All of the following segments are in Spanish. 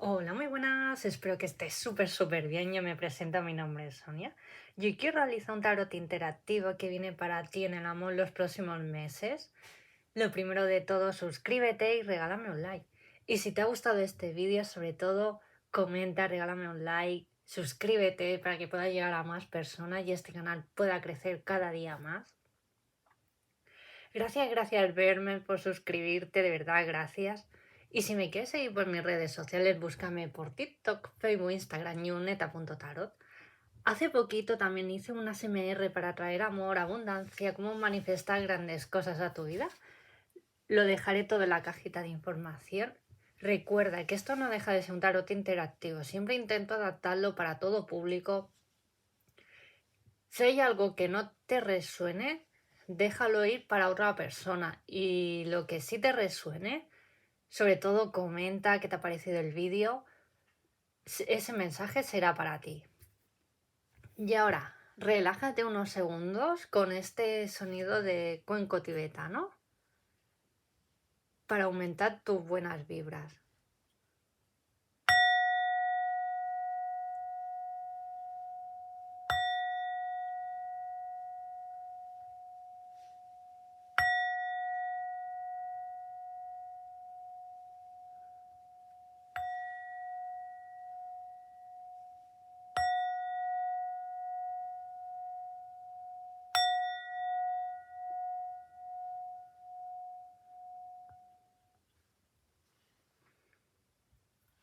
Hola, muy buenas. Espero que estés súper bien. Yo me presento, mi nombre es Sonia. Yo quiero realizar un tarot interactivo que viene para ti en el amor los próximos meses. Lo primero de todo, suscríbete y regálame un like. Y si te ha gustado este vídeo, sobre todo, comenta, regálame un like, suscríbete para que pueda llegar a más personas y este canal pueda crecer cada día más. Gracias verme por suscribirte, de verdad, gracias. Y si me quieres seguir por mis redes sociales, búscame por TikTok, Facebook, Instagram, ñuneta.tarot. Hace poquito también hice un ASMR para traer amor, abundancia, cómo manifestar grandes cosas a tu vida. Lo dejaré todo en la cajita de información. Recuerda que esto no deja de ser un tarot interactivo, siempre intento adaptarlo para todo público. Si hay algo que no te resuene, déjalo ir para otra persona. Y lo que sí te resuene, sobre todo comenta qué te ha parecido el vídeo. Ese mensaje será para ti. Y ahora, relájate unos segundos con este sonido de cuenco tibetano para aumentar tus buenas vibras.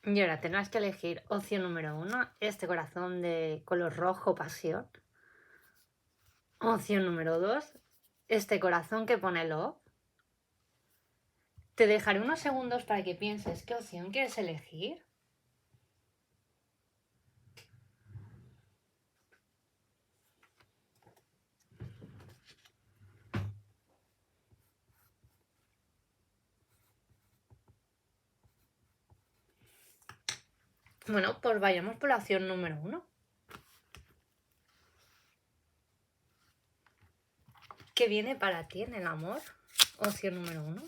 Y ahora tendrás que elegir opción número 1, este corazón de color rojo pasión. Opción número 2, este corazón que pone love. Te dejaré unos segundos para que pienses qué opción quieres elegir. Bueno, pues vayamos por la opción número 1. ¿Qué viene para ti en el amor? Opción número 1.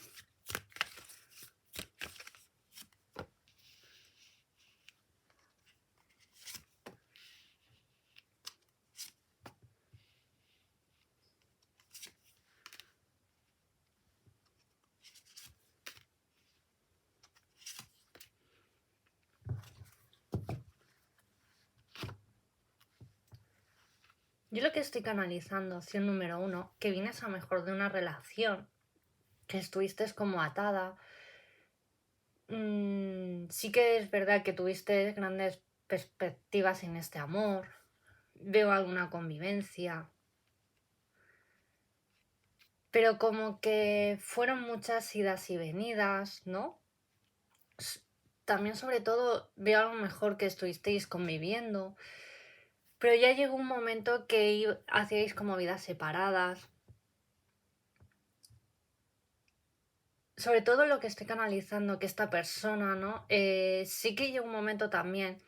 Yo lo que estoy canalizando, opción número 1, que vienes a mejor de una relación, que estuviste como atada. Sí que es verdad que tuviste grandes perspectivas en este amor. Veo alguna convivencia. Pero como que fueron muchas idas y venidas, ¿no? También sobre todo veo a lo mejor que estuvisteis conviviendo, pero ya llegó un momento que hacíais como vidas separadas. Sobre todo lo que estoy canalizando, que esta persona, ¿no? Sí que llegó un momento también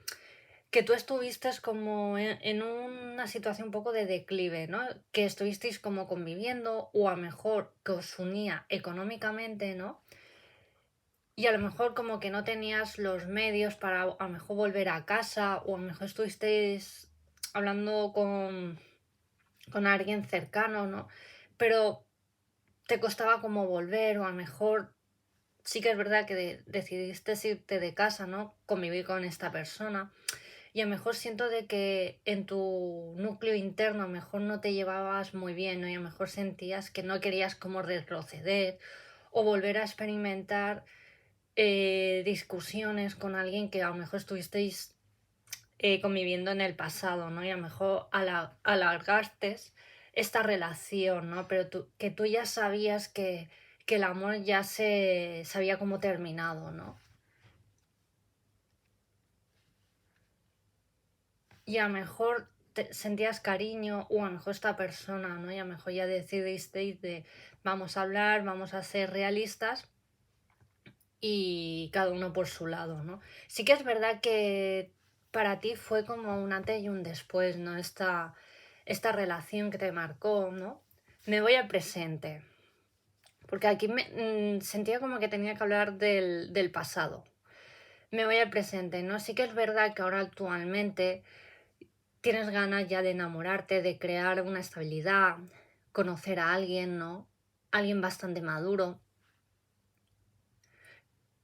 que tú estuviste como en una situación un poco de declive, ¿no? Que estuvisteis como conviviendo o a lo mejor que os unía económicamente, ¿no? Y a lo mejor como que no tenías los medios para a lo mejor volver a casa o a lo mejor estuvisteis hablando con alguien cercano, ¿no? Pero te costaba como volver o a lo mejor sí que es verdad que decidiste irte de casa, ¿no? Convivir con esta persona. Y a lo mejor siento de que en tu núcleo interno a lo mejor no te llevabas muy bien, ¿no? Y a lo mejor sentías que no querías como retroceder o volver a experimentar discusiones con alguien que a lo mejor estuvisteis conviviendo en el pasado, ¿no? Y a lo mejor alargaste esta relación, ¿no? Pero que tú ya sabías que el amor ya se sabía cómo terminado, ¿no? Y a lo mejor sentías cariño o a lo mejor esta persona, ¿no? Y a lo mejor ya decidisteis de vamos a hablar, vamos a ser realistas y cada uno por su lado, ¿no? Sí que es verdad que para ti fue como un antes y un después, ¿no? Esta relación que te marcó, ¿no? Me voy al presente, porque aquí sentía como que tenía que hablar del pasado. me voy al presente, ¿no? Sí que es verdad que ahora actualmente tienes ganas ya de enamorarte, de crear una estabilidad, conocer a alguien, ¿no? Alguien bastante maduro.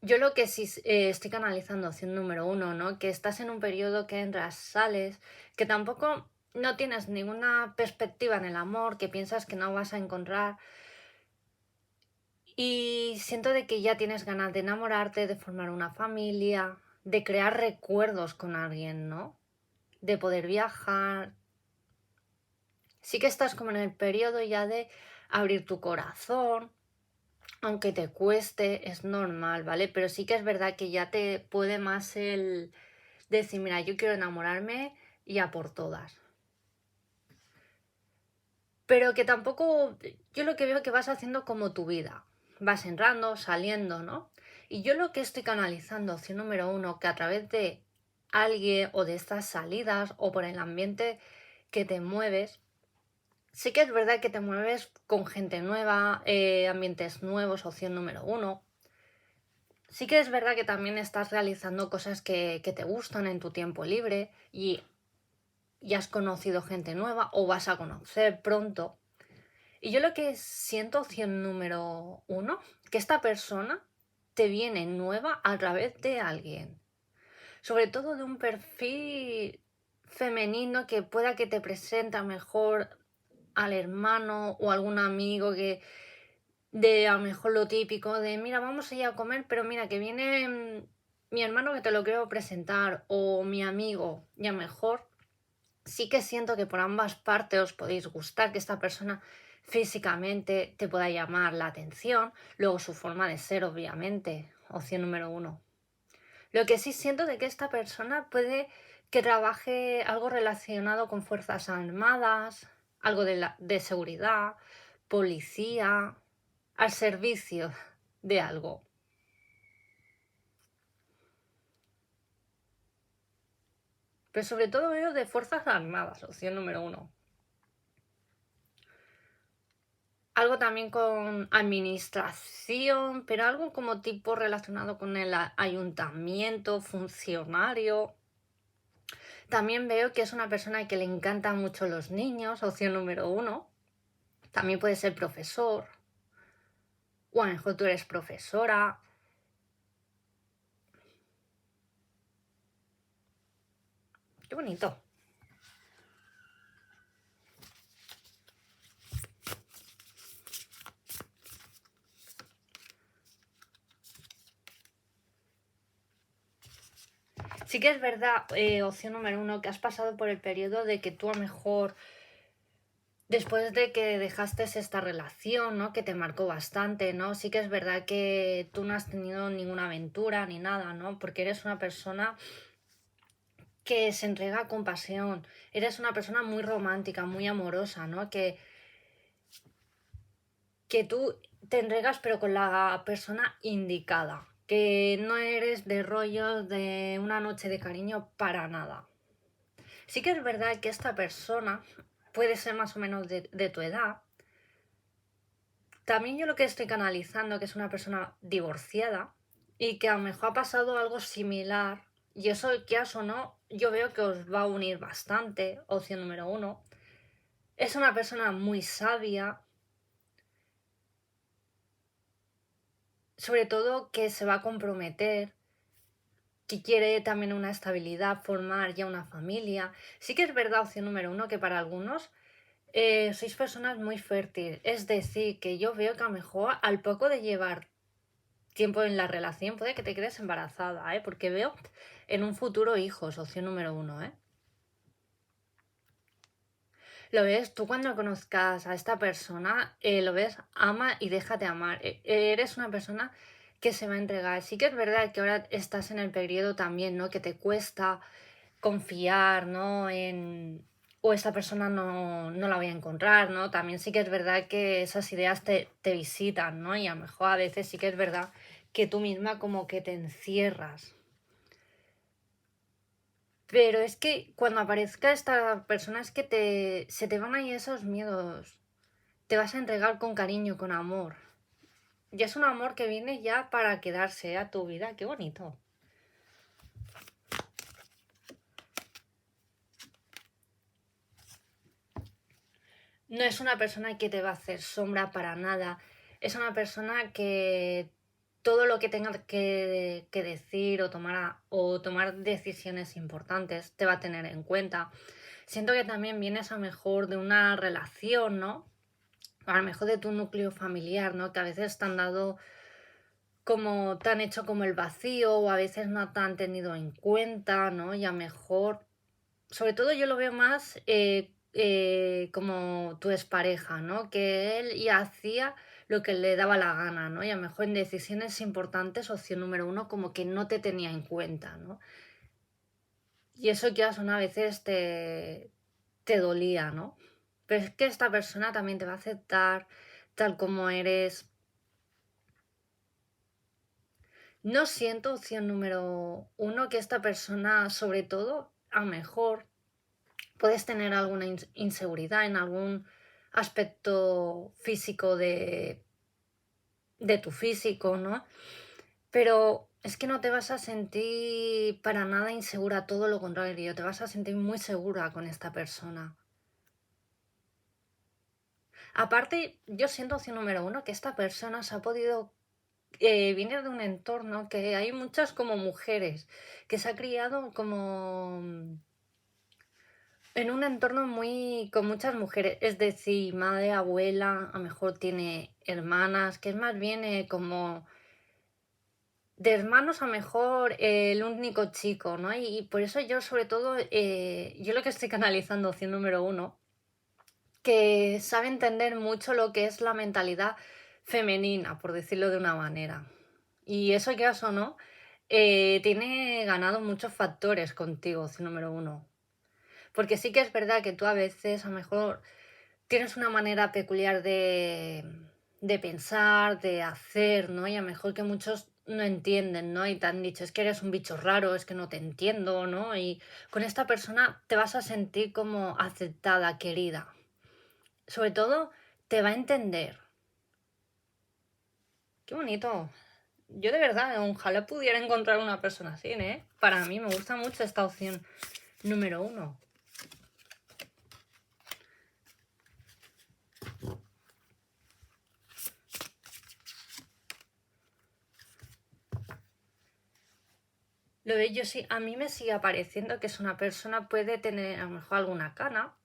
Yo lo que sí estoy canalizando, opción número uno, ¿no? Que estás en un periodo que entras, sales, que tampoco no tienes ninguna perspectiva en el amor, que piensas que no vas a encontrar. Y siento de que ya tienes ganas de enamorarte, de formar una familia, de crear recuerdos con alguien, ¿no? De poder viajar. Sí que estás como en el periodo ya de abrir tu corazón, aunque te cueste, es normal, ¿vale? Pero sí que es verdad que ya te puede más el decir, mira, yo quiero enamorarme y a por todas. Pero que tampoco, yo lo que veo que vas haciendo como tu vida. Vas entrando, saliendo, ¿no? Y yo lo que estoy canalizando, opción número uno, que a través de alguien o de estas salidas o por el ambiente que te mueves, sí que es verdad que te mueves con gente nueva, ambientes nuevos, opción número uno. Sí que es verdad que también estás realizando cosas que te gustan en tu tiempo libre y has conocido gente nueva o vas a conocer pronto. Y yo lo que siento, opción número uno, que esta persona te viene nueva a través de alguien. Sobre todo de un perfil femenino que pueda que te presenta mejor al hermano o algún amigo que de a lo mejor lo típico de mira, vamos a ir a comer, pero mira, que viene mi hermano que te lo quiero presentar o mi amigo y a lo mejor sí que siento que por ambas partes os podéis gustar, que esta persona físicamente te pueda llamar la atención, luego su forma de ser, obviamente, opción número uno. Lo que sí siento de que esta persona puede que trabaje algo relacionado con fuerzas armadas, algo de seguridad, policía, al servicio de algo. Pero sobre todo veo de fuerzas armadas, opción número uno. Algo también con administración, pero algo como tipo relacionado con el ayuntamiento, funcionario. También veo que es una persona que le encantan mucho los niños, opción número uno. También puede ser profesor, o a lo mejor tú eres profesora. Qué bonito. Sí que es verdad, opción número uno, que has pasado por el periodo de que tú a lo mejor, después de que dejaste esta relación, ¿no? Que te marcó bastante, ¿no? Sí que es verdad que tú no has tenido ninguna aventura ni nada, ¿no? Porque eres una persona que se entrega con pasión. Eres una persona muy romántica, muy amorosa, ¿no? Que tú te entregas pero con la persona indicada. Que no eres de rollos de una noche de cariño para nada. Sí que es verdad que esta persona puede ser más o menos de tu edad. También yo lo que estoy canalizando, que es una persona divorciada y que a lo mejor ha pasado algo similar, y eso, quieras o no, yo veo que os va a unir bastante, opción número uno. Es una persona muy sabia, sobre todo que se va a comprometer, que quiere también una estabilidad, formar ya una familia. Sí que es verdad, opción número uno, que para algunos sois personas muy fértiles. Es decir, que yo veo que a lo mejor al poco de llevar tiempo en la relación puede que te quedes embarazada, ¿eh? Porque veo en un futuro hijos, opción número uno, ¿eh? Lo ves, tú cuando conozcas a esta persona, lo ves, ama y déjate amar. Eres una persona que se va a entregar. Sí que es verdad que ahora estás en el periodo también, ¿no? Que te cuesta confiar, ¿no? O esta persona no la voy a encontrar, ¿no? También sí que es verdad que esas ideas te visitan, ¿no? Y a lo mejor a veces sí que es verdad que tú misma como que te encierras. Pero es que cuando aparezca esta persona es que se te van a ir esos miedos. Te vas a entregar con cariño, con amor. Y es un amor que viene ya para quedarse a tu vida. Qué bonito. No es una persona que te va a hacer sombra para nada. Es una persona que todo lo que tenga que decir o tomar decisiones importantes te va a tener en cuenta. Siento que también vienes a mejor de una relación, ¿no? A lo mejor de tu núcleo familiar, ¿no? Que a veces te han dado como, te han hecho como el vacío o a veces no te han tenido en cuenta, ¿no? Y a lo mejor sobre todo yo lo veo más como tu expareja, ¿no? Que él ya hacía lo que le daba la gana, ¿no? Y a lo mejor en decisiones importantes, opción número uno, como que no te tenía en cuenta, ¿no? Y eso que a veces te dolía, ¿no? Pero es que esta persona también te va a aceptar tal como eres. No siento, opción número uno, que esta persona, sobre todo, a lo mejor puedes tener alguna inseguridad en algún aspecto físico de tu físico, ¿no? Pero es que no te vas a sentir para nada insegura, todo lo contrario, te vas a sentir muy segura con esta persona. Aparte, yo siento, opción número uno, que esta persona se ha podido viene de un entorno que hay muchas como mujeres, que se ha criado como en un entorno muy con muchas mujeres, es decir, madre, abuela, a lo mejor tiene hermanas, que es más bien como de hermanos a lo mejor el único chico, ¿no? Y por eso yo sobre todo, yo lo que estoy canalizando, opción número uno, que sabe entender mucho lo que es la mentalidad femenina, por decirlo de una manera. Y eso que o no, tiene ganado muchos factores contigo, opción número uno. Porque sí que es verdad que tú a veces a lo mejor tienes una manera peculiar de pensar, de hacer, ¿no? Y a lo mejor que muchos no entienden, ¿no? Y te han dicho, es que eres un bicho raro, es que no te entiendo, ¿no? Y con esta persona te vas a sentir como aceptada, querida. Sobre todo, te va a entender. Qué bonito. Yo de verdad, ojalá pudiera encontrar una persona así, ¿eh? Para mí me gusta mucho esta opción número uno. Lo de yo sí, a mí me sigue apareciendo que es una persona, puede tener a lo mejor alguna cana.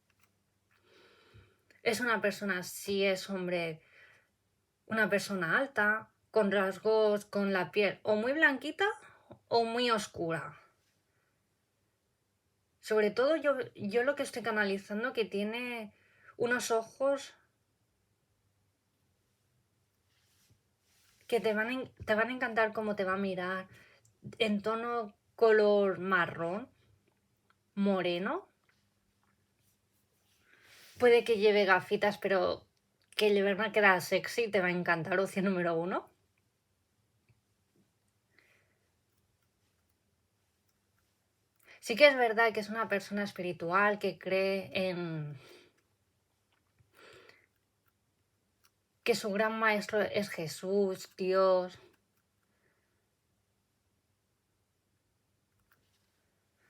Es una persona, si es hombre, una persona alta, con rasgos, con la piel o muy blanquita o muy oscura. Sobre todo yo lo que estoy canalizando que tiene unos ojos que te van a encantar cómo te va a mirar en tono color marrón, moreno. Puede que lleve gafitas, pero que le van a quedar sexy, te va a encantar, opción número uno. Sí que es verdad que es una persona espiritual que cree en que su gran maestro es Jesús, Dios.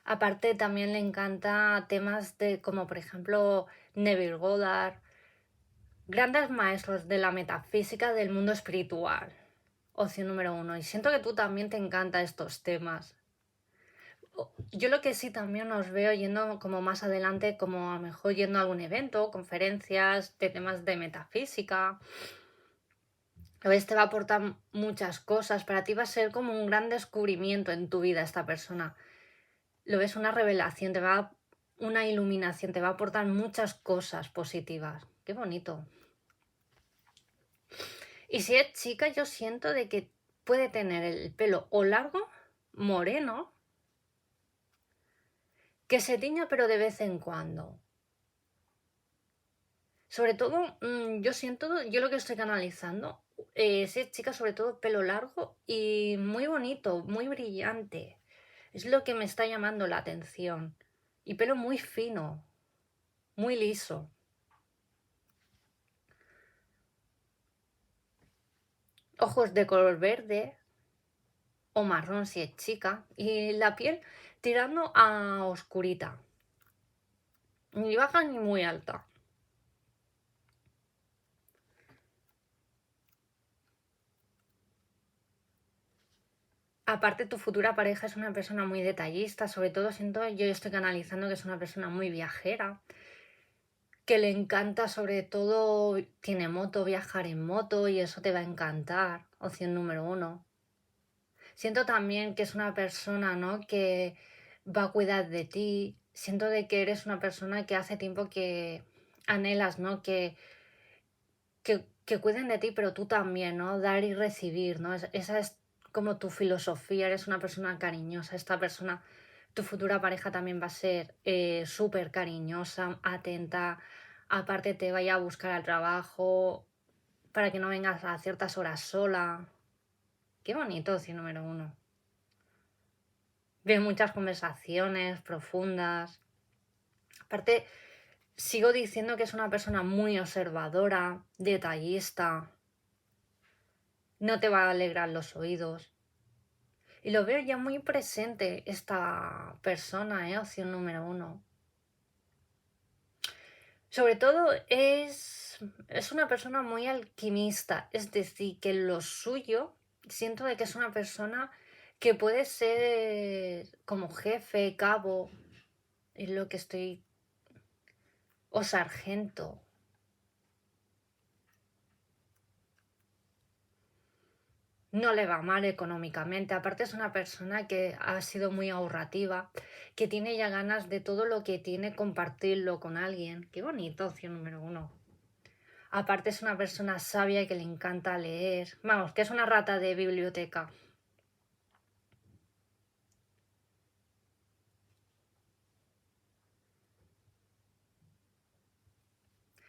Aparte también le encanta temas de como por ejemplo Neville Goddard, grandes maestros de la metafísica del mundo espiritual. Opción número uno. Y siento que tú también te encantan estos temas. Yo lo que sí también os veo yendo como más adelante, como a lo mejor yendo a algún evento, conferencias de temas de metafísica. A veces te va a aportar muchas cosas. Para ti va a ser como un gran descubrimiento en tu vida esta persona. Lo ves una revelación, una iluminación, te va a aportar muchas cosas positivas. Qué bonito. Y si es chica, yo siento de que puede tener el pelo o largo, moreno, que se tiña pero de vez en cuando. Sobre todo, yo siento, yo lo que estoy canalizando, si es chica, sobre todo pelo largo y muy bonito, muy brillante. Es lo que me está llamando la atención. Y pelo muy fino, muy liso. Ojos de color verde o marrón si es chica. Y la piel tirando a oscurita. Ni baja ni muy alta. Aparte, tu futura pareja es una persona muy detallista, sobre todo siento, yo estoy canalizando que es una persona muy viajera, que le encanta sobre todo, tiene moto, viajar en moto y eso te va a encantar, opción número uno. Siento también que es una persona, ¿no? Que va a cuidar de ti. Siento de que eres una persona que hace tiempo que anhelas, ¿no? Que cuiden de ti, pero tú también, ¿no? Dar y recibir, ¿no? Esa es como tu filosofía, eres una persona cariñosa. Esta persona, tu futura pareja también va a ser súper cariñosa, atenta. Aparte te vaya a buscar al trabajo para que no vengas a ciertas horas sola. Qué bonito, sí, número uno. Veo muchas conversaciones profundas. Aparte, sigo diciendo que es una persona muy observadora, detallista. No te va a alegrar los oídos. Y lo veo ya muy presente esta persona, opción número uno. Sobre todo es una persona muy alquimista, es decir, que lo suyo, siento de que es una persona que puede ser como jefe, cabo, es lo que estoy, o sargento. No le va mal económicamente. Aparte es una persona que ha sido muy ahorrativa, que tiene ya ganas de todo lo que tiene compartirlo con alguien. Qué bonito, opción número uno. Aparte es una persona sabia y que le encanta leer. Vamos, que es una rata de biblioteca.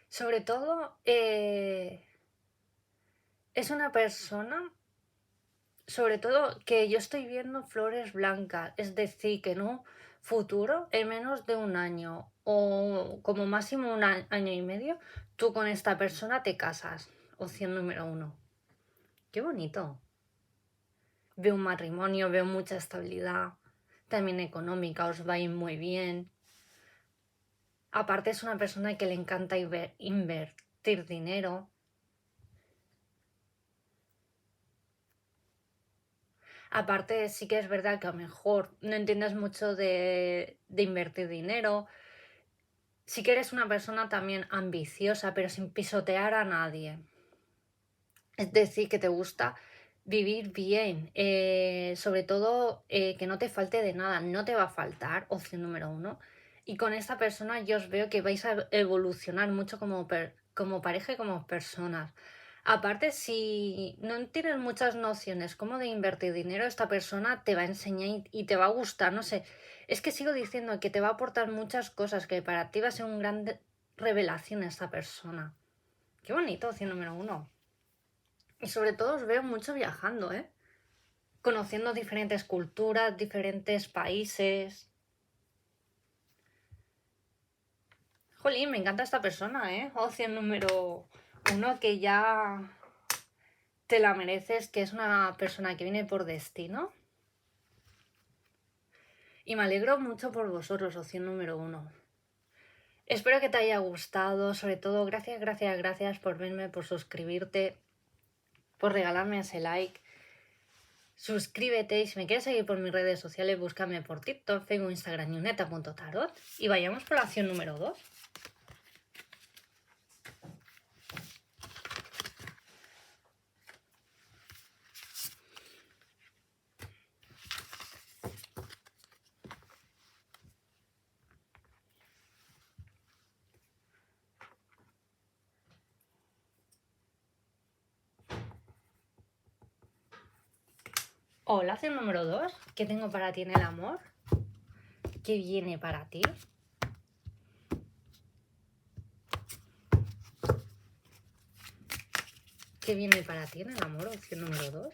Sobre todo, es una persona, sobre todo, que yo estoy viendo flores blancas. Es decir, que en un futuro, en menos de un año o como máximo un año y medio, tú con esta persona te casas. Opción número uno. Qué bonito. Veo un matrimonio, veo mucha estabilidad, también económica, os va a ir muy bien. Aparte es una persona que le encanta invertir dinero. Aparte sí que es verdad que a lo mejor no entiendes mucho de invertir dinero. Sí que eres una persona también ambiciosa, pero sin pisotear a nadie. Es decir, que te gusta vivir bien, sobre todo que no te falte de nada, no te va a faltar, opción número uno. Y con esta persona yo os veo que vais a evolucionar mucho como pareja y como personas. Aparte, si no tienes muchas nociones como de invertir dinero, esta persona te va a enseñar y te va a gustar, no sé. Es que sigo diciendo que te va a aportar muchas cosas, que para ti va a ser una gran revelación esta persona. Qué bonito, opción número uno. Y sobre todo os veo mucho viajando, ¿eh? Conociendo diferentes culturas, diferentes países. Jolín, me encanta esta persona, ¿eh? Opción número uno que ya te la mereces, que es una persona que viene por destino. Y me alegro mucho por vosotros, opción número uno. Espero que te haya gustado, sobre todo gracias, gracias, gracias por verme, por suscribirte, por regalarme ese like. Suscríbete y si me quieres seguir por mis redes sociales, búscame por TikTok, Facebook, Instagram, yuneta.tarot y vayamos por la acción número 2. Hola, acción número 2. ¿Qué tengo para ti en el amor? ¿Qué viene para ti? ¿Qué viene para ti en el amor? Opción número 2.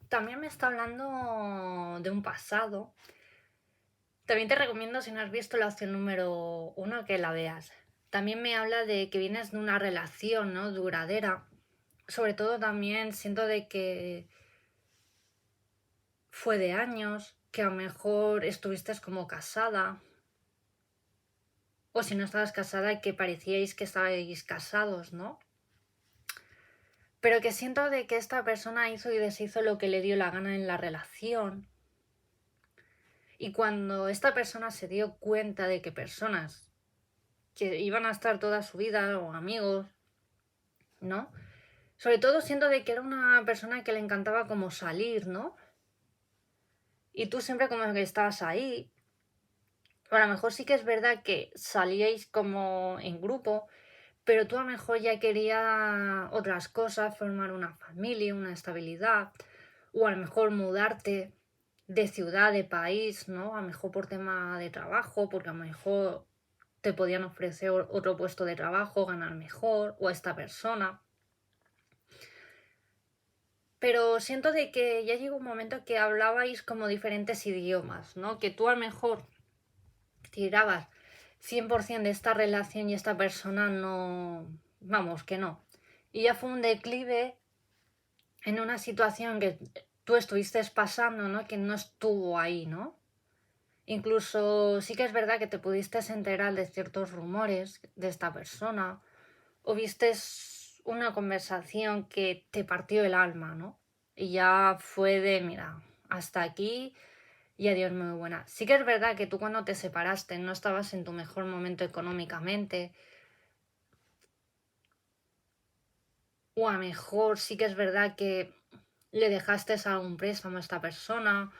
también me está hablando de un pasado. También te recomiendo, si no has visto la opción número uno, que la veas. También me habla de que vienes de una relación, ¿no? Duradera. Sobre todo también siento de que fue de años, que a lo mejor estuviste como casada, o si no estabas casada, que parecíais que estabais casados, ¿no? Pero que siento de que esta persona hizo y deshizo lo que le dio la gana en la relación. Y cuando esta persona se dio cuenta de que personas que iban a estar toda su vida, o amigos, ¿no? Sobre todo siento de que era una persona que le encantaba como salir, ¿no? Y tú siempre como que estabas ahí. A lo mejor sí que es verdad que salíais como en grupo, pero tú a lo mejor ya querías otras cosas, formar una familia, una estabilidad, o a lo mejor mudarte de ciudad, de país, ¿no? A lo mejor por tema de trabajo, porque a lo mejor te podían ofrecer otro puesto de trabajo, ganar mejor, o a esta persona. Pero siento de que ya llegó un momento que hablabais como diferentes idiomas, ¿no? Que tú a lo mejor tirabas 100% de esta relación y esta persona no, vamos, que no. Y ya fue un declive en una situación que tú estuviste pasando, ¿no? Que no estuvo ahí, ¿no? Incluso sí que es verdad que te pudiste enterar de ciertos rumores de esta persona o viste una conversación que te partió el alma, ¿no? Y ya fue de, mira, hasta aquí y adiós, muy buena. Sí que es verdad que tú cuando te separaste no estabas en tu mejor momento económicamente, o a lo mejor sí que es verdad que le dejaste algún préstamo a esta persona,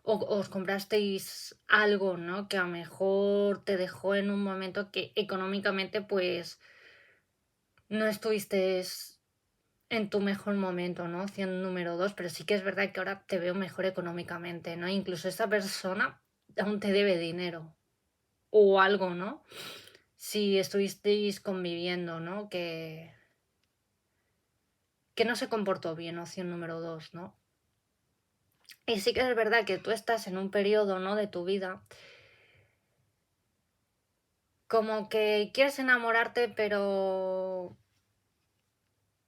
o os comprasteis algo, ¿no? Que a lo mejor te dejó en un momento que económicamente pues no estuviste en tu mejor momento, ¿no? Opción número dos, pero sí que es verdad que ahora te veo mejor económicamente, ¿no? Incluso esta persona aún te debe dinero o algo, ¿no? Si estuvisteis conviviendo, ¿no? Que no se comportó bien, opción número dos, ¿no? Y sí que es verdad que tú estás en un periodo, ¿no? De tu vida como que quieres enamorarte, pero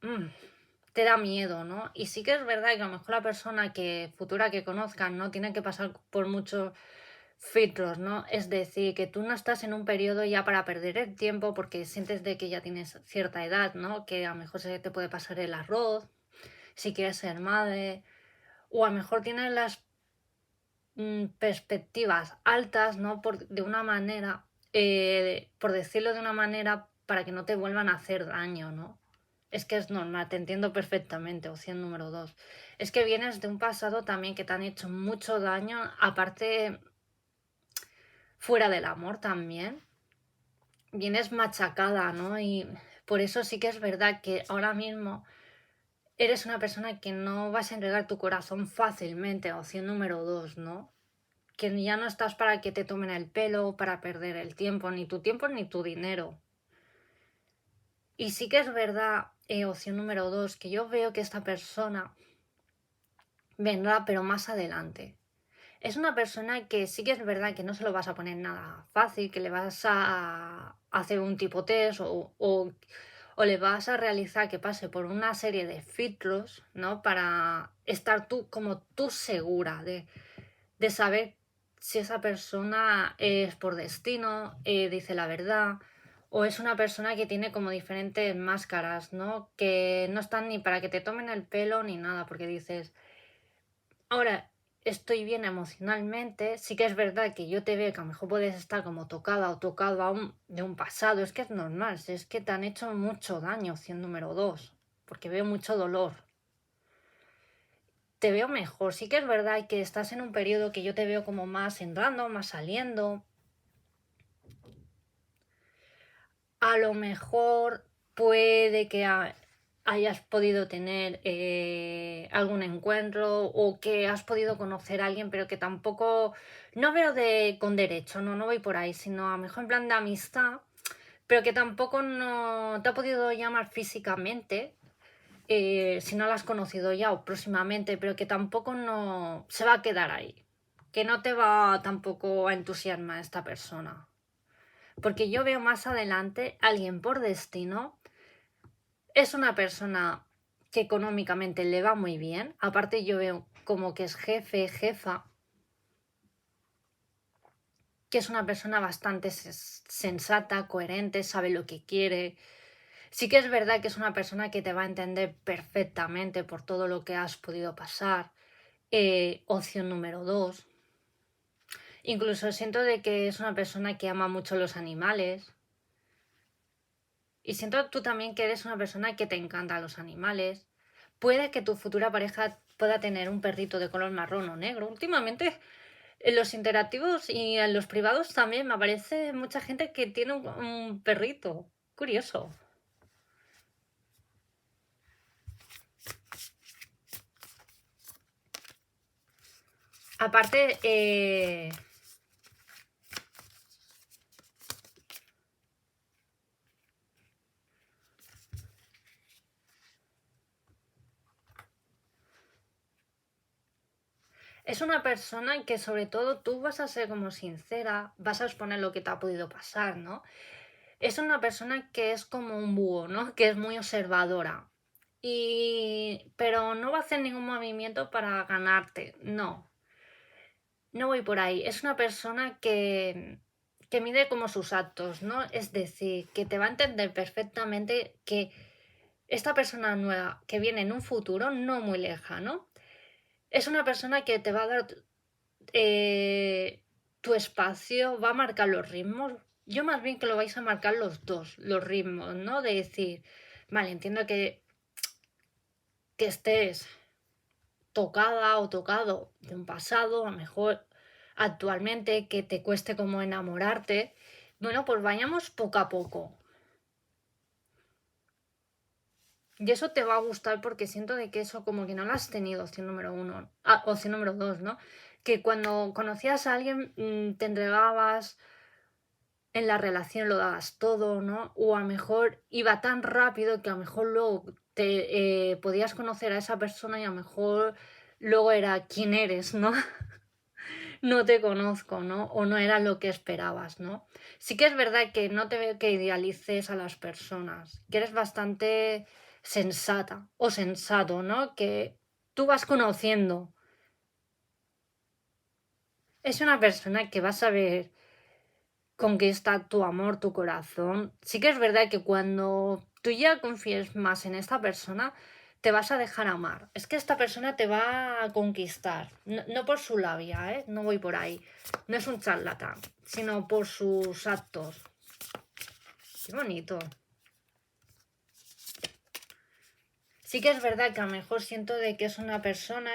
mm, te da miedo, ¿no? Y sí que es verdad que a lo mejor la persona que futura que conozcan, ¿no? Tiene que pasar por muchos filtros, ¿no? Es decir, que tú no estás en un periodo ya para perder el tiempo porque sientes de que ya tienes cierta edad, ¿no? Que a lo mejor se te puede pasar el arroz, si quieres ser madre, o a lo mejor tienes las perspectivas altas, ¿no? De una manera, por decirlo de una manera, para que no te vuelvan a hacer daño, ¿no? Es que es normal, te entiendo perfectamente, opción número dos. Es que vienes de un pasado también que te han hecho mucho daño, aparte fuera del amor también. Vienes machacada, ¿no? Y por eso sí que es verdad que ahora mismo eres una persona que no vas a entregar tu corazón fácilmente, opción número dos, ¿no? Que ya no estás para que te tomen el pelo, para perder el tiempo ni tu dinero. Y sí que es verdad, opción número dos, que yo veo que esta persona vendrá, pero más adelante. Es una persona que sí que es verdad que no se lo vas a poner nada fácil, que le vas a hacer un tipo test o le vas a realizar que pase por una serie de filtros, ¿no? Para estar tú como tú segura de saber si esa persona es por destino, dice la verdad, o es una persona que tiene como diferentes máscaras, ¿no? Que no están ni para que te tomen el pelo ni nada, porque dices, ahora estoy bien emocionalmente, sí que es verdad que yo te veo que a lo mejor puedes estar como tocada o tocado aún de un pasado, es que es normal, si es que te han hecho mucho daño, opción número dos, porque veo mucho dolor. Te veo mejor. Sí que es verdad que estás en un periodo que yo te veo como más entrando, más saliendo. A lo mejor puede que hayas podido tener algún encuentro o que has podido conocer a alguien, pero que tampoco, no veo con derecho, no voy por ahí, sino a lo mejor en plan de amistad, pero que tampoco no te ha podido llamar físicamente. si no la has conocido ya o próximamente, pero que tampoco no se va a quedar ahí, que no te va tampoco a entusiasmar esta persona. Porque yo veo más adelante alguien por destino, es una persona que económicamente le va muy bien, aparte yo veo como que es jefe, jefa, que es una persona bastante sensata, coherente, sabe lo que quiere. Sí que es verdad que es una persona que te va a entender perfectamente por todo lo que has podido pasar. Opción número 2. Incluso siento de que es una persona que ama mucho los animales. Y siento tú también que eres una persona que te encantan los animales. Puede que tu futura pareja pueda tener un perrito de color marrón o negro. Últimamente en los interactivos y en los privados también me aparece mucha gente que tiene un perrito. Curioso. Aparte, es una persona que sobre todo tú vas a ser como sincera, vas a exponer lo que te ha podido pasar, ¿no? Es una persona que es como un búho, ¿no? Que es muy observadora. Pero no va a hacer ningún movimiento para ganarte, no. No voy por ahí. Es una persona que mide como sus actos, ¿no? Es decir, que te va a entender perfectamente que esta persona nueva que viene en un futuro no muy lejano, es una persona que te va a dar tu espacio, va a marcar los ritmos. Yo más bien que lo vais a marcar los dos, los ritmos, ¿no? De decir, vale, entiendo que estés tocada o tocado de un pasado, a lo mejor actualmente, que te cueste como enamorarte. Bueno, pues vayamos poco a poco. Y eso te va a gustar porque siento de que eso como que no lo has tenido, opción número 1, opción número 2, ¿no? Que cuando conocías a alguien te entregabas en la relación, lo dabas todo, ¿no? O a lo mejor iba tan rápido que a lo mejor luego te podías conocer a esa persona y a lo mejor luego era quién eres, ¿no? No te conozco, ¿no? O no era lo que esperabas, ¿no? Sí que es verdad que no te veo que idealices a las personas, que eres bastante sensata o sensato, ¿no? Que tú vas conociendo. Es una persona que va a saber conquistar tu amor, tu corazón. Sí que es verdad que cuando tú ya confíes más en esta persona, te vas a dejar amar. Es que esta persona te va a conquistar. No, no por su labia, ¿eh? No voy por ahí. No es un charlatán, sino por sus actos. Qué bonito. Sí que es verdad que a lo mejor siento de que es una persona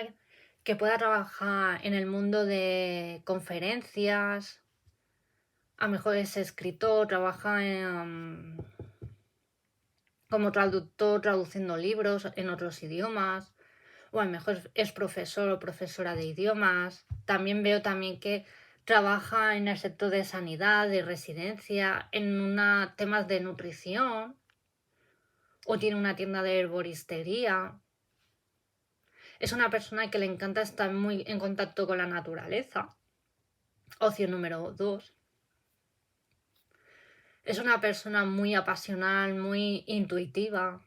que pueda trabajar en el mundo de conferencias. A lo mejor es escritor, trabaja como traductor, traduciendo libros en otros idiomas, o a lo mejor es profesor o profesora de idiomas. También veo también que trabaja en el sector de sanidad, de residencia, en temas de nutrición, o tiene una tienda de herboristería. Es una persona que le encanta estar muy en contacto con la naturaleza. Opción número 2. Es una persona muy apasional, muy intuitiva.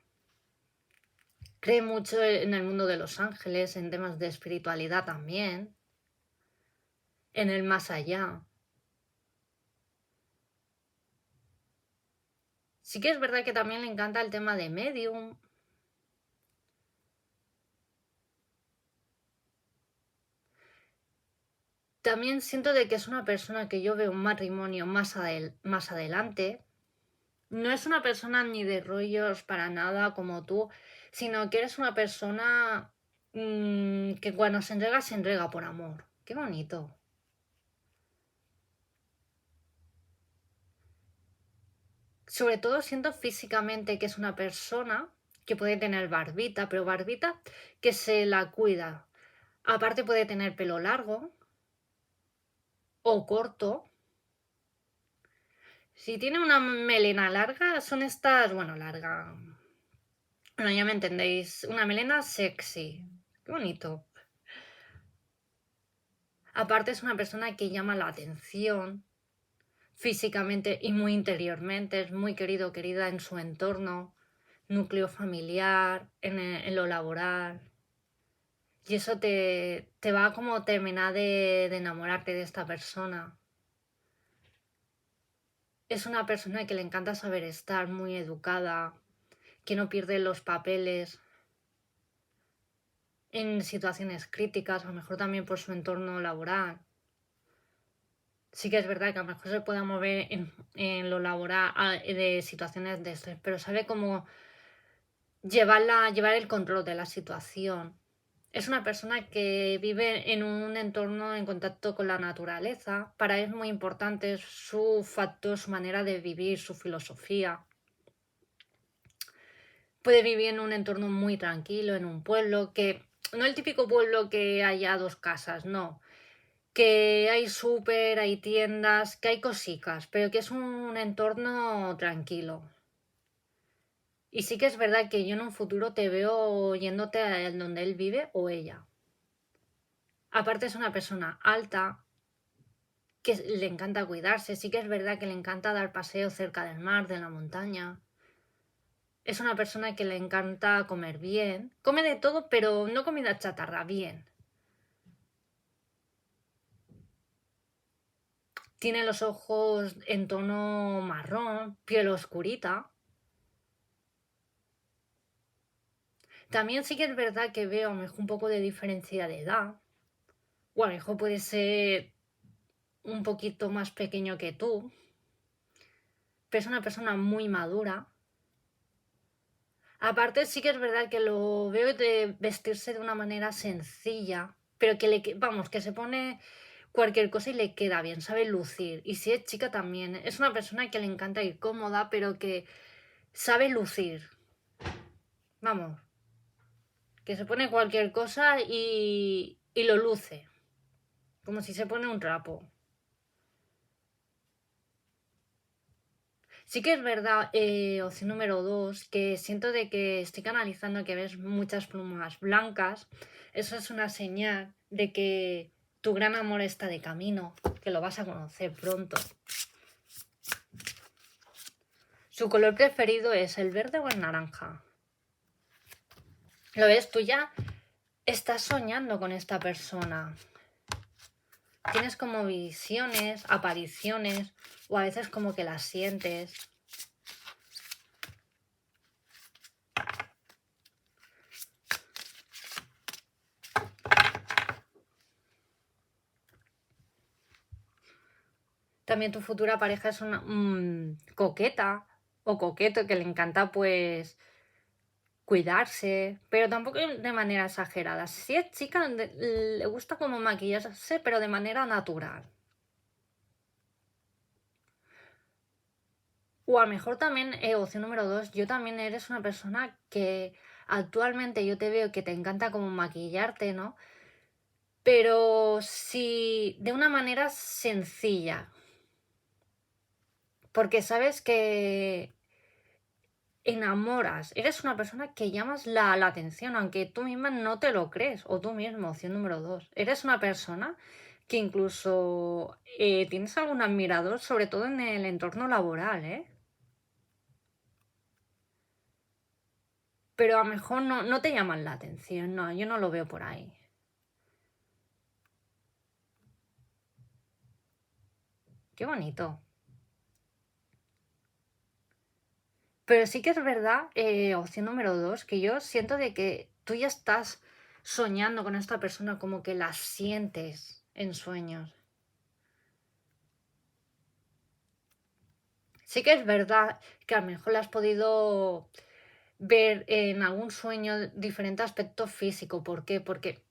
Cree mucho en el mundo de los ángeles, en temas de espiritualidad también, en el más allá. Sí que es verdad que también le encanta el tema de medium. También siento de que es una persona que yo veo un matrimonio más adelante. No es una persona ni de rollos para nada como tú, sino que eres una persona que cuando se entrega por amor. Qué bonito. Sobre todo siento físicamente que es una persona que puede tener barbita, pero barbita que se la cuida. Aparte puede tener pelo largo o corto. Si tiene una melena larga, son estas, bueno, larga, Bueno, ya me entendéis. Una melena sexy. Qué bonito. Aparte es una persona que llama la atención físicamente y muy interiormente. Es muy querido o querida en su entorno, núcleo familiar, en lo laboral. Y eso te va como a terminar de enamorarte de esta persona. Es una persona que le encanta saber estar, muy educada, que no pierde los papeles en situaciones críticas, a lo mejor también por su entorno laboral. Sí que es verdad que a lo mejor se pueda mover en lo laboral de situaciones de estrés, pero sabe cómo llevar el control de la situación. Es una persona que vive en un entorno en contacto con la naturaleza. Para él es muy importante su factor, su manera de vivir, su filosofía. Puede vivir en un entorno muy tranquilo, en un pueblo que... No el típico pueblo que haya dos casas, no. Que hay súper, hay tiendas, que hay cositas, pero que es un entorno tranquilo. Y sí que es verdad que yo en un futuro te veo yéndote a donde él vive o ella. Aparte es una persona alta, que le encanta cuidarse, sí que es verdad que le encanta dar paseos cerca del mar, de la montaña. Es una persona que le encanta comer bien. Come de todo, pero no comida chatarra, bien. Tiene los ojos en tono marrón, piel oscurita. También sí que es verdad que veo a lo mejor un poco de diferencia de edad. O a lo mejor puede ser un poquito más pequeño que tú. Pero es una persona muy madura. Aparte sí que es verdad que lo veo de vestirse de una manera sencilla. Pero que vamos, que se pone cualquier cosa y le queda bien, sabe lucir. Y si es chica también. Es una persona que le encanta ir cómoda, pero que sabe lucir. Vamos, que se pone cualquier cosa y lo luce. Como si se pone un trapo. Sí que es verdad, opción número 2, que siento de que estoy canalizando que ves muchas plumas blancas. Eso es una señal de que tu gran amor está de camino, que lo vas a conocer pronto. Su color preferido es el verde o el naranja. ¿Lo ves? Tú ya estás soñando con esta persona. Tienes como visiones, apariciones, o a veces como que las sientes. También tu futura pareja es una coqueta o coqueto que le encanta pues cuidarse, pero tampoco de manera exagerada. Si es chica, le gusta como maquillarse, pero de manera natural. O a lo mejor también, opción número 2, yo también eres una persona que actualmente yo te veo que te encanta como maquillarte, ¿no? Pero sí de una manera sencilla. Porque sabes que enamoras, eres una persona que llamas la atención, aunque tú misma no te lo crees, o tú mismo, opción número 2. Eres una persona que incluso tienes algún admirador, sobre todo en el entorno laboral, ¿eh? Pero a lo mejor no te llaman la atención, no, yo no lo veo por ahí. Qué bonito. Pero sí que es verdad, opción número 2, que yo siento de que tú ya estás soñando con esta persona, como que la sientes en sueños. Sí que es verdad que a lo mejor la has podido ver en algún sueño diferente aspecto físico. ¿Por qué? Porque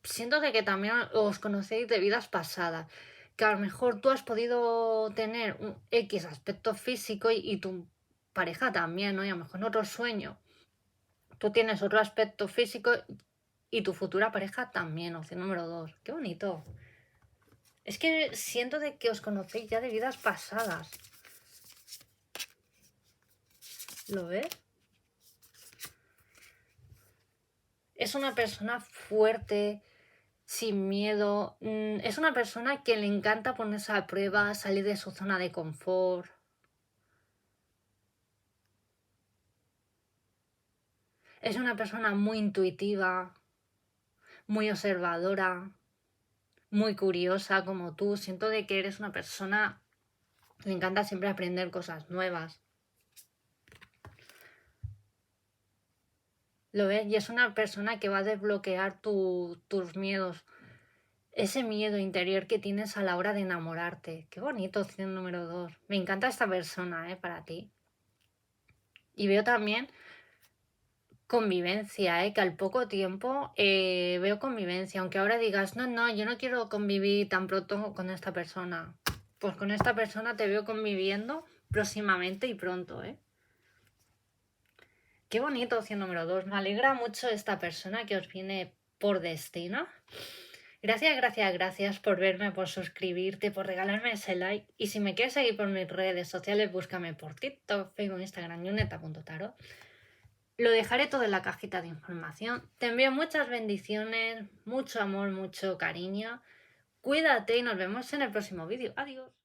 siento de que también os conocéis de vidas pasadas. Que a lo mejor tú has podido tener un X aspecto físico y tu pareja también, ¿no? Y a lo mejor en otro sueño tú tienes otro aspecto físico y tu futura pareja también, opción número 2. Qué bonito. Es que siento de que os conocéis ya de vidas pasadas. ¿Lo ves? Es una persona fuerte, sin miedo. Es una persona que le encanta ponerse a prueba, salir de su zona de confort. Es una persona muy intuitiva, muy observadora, muy curiosa como tú. Siento de que eres una persona que le encanta siempre aprender cosas nuevas. ¿Lo ves? Y es una persona que va a desbloquear tus miedos. Ese miedo interior que tienes a la hora de enamorarte. Qué bonito, opción número 2. Me encanta esta persona, para ti. Y veo también convivencia, que al poco tiempo veo convivencia. Aunque ahora digas, no, yo no quiero convivir tan pronto con esta persona. Pues con esta persona te veo conviviendo próximamente y pronto, Qué bonito, opción número 2. Me alegra mucho esta persona que os viene por destino. Gracias por verme, por suscribirte, por regalarme ese like. Y si me quieres seguir por mis redes sociales, búscame por TikTok, Facebook, Instagram, yuneta.taro. Lo dejaré todo en la cajita de información. Te envío muchas bendiciones, mucho amor, mucho cariño. Cuídate y nos vemos en el próximo vídeo. Adiós.